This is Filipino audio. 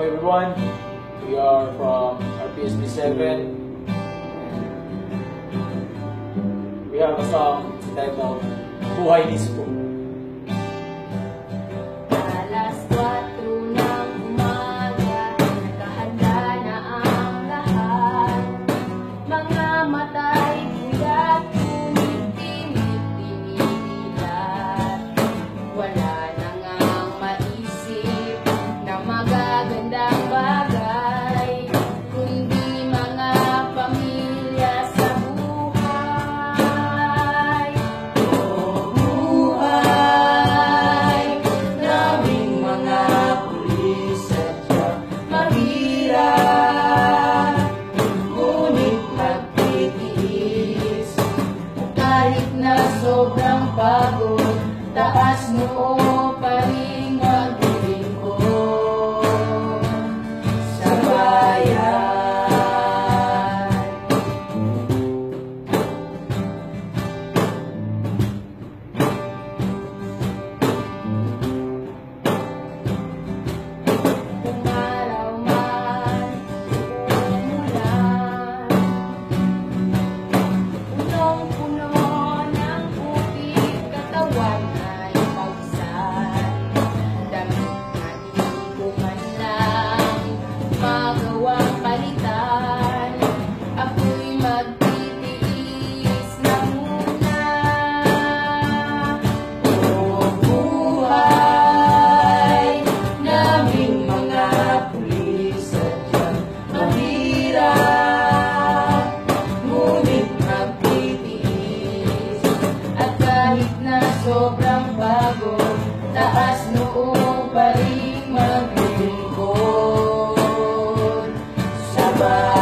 everyone, we are from RPSB 7. We have a song titled Buhay Disco. Alas 4 ng umaga, nakahanda na ang lahat. Mga mata'y guyat, tumitinit, tinilat. Wala na ngang maisip na magagandang bagay, kundi mga pamilya sa buhay. O buhay naming mga pulis, sadyang mahirap, ngunit magtitiis. Kahit na sobrang pagod, taas noo pa rin maglilingkod sa bayan. Kung araw man umulan, punong-puno ng upit katawan ay pagsan. Damit na di ko man lang magawang palitan, ako'y magtitiis na muna. O buhay naming mga pulis, sadyang mahirap, ngunit magtitiis. At kahit na sobrang pagod, taas noo pa rin maglilingkod sa bayan.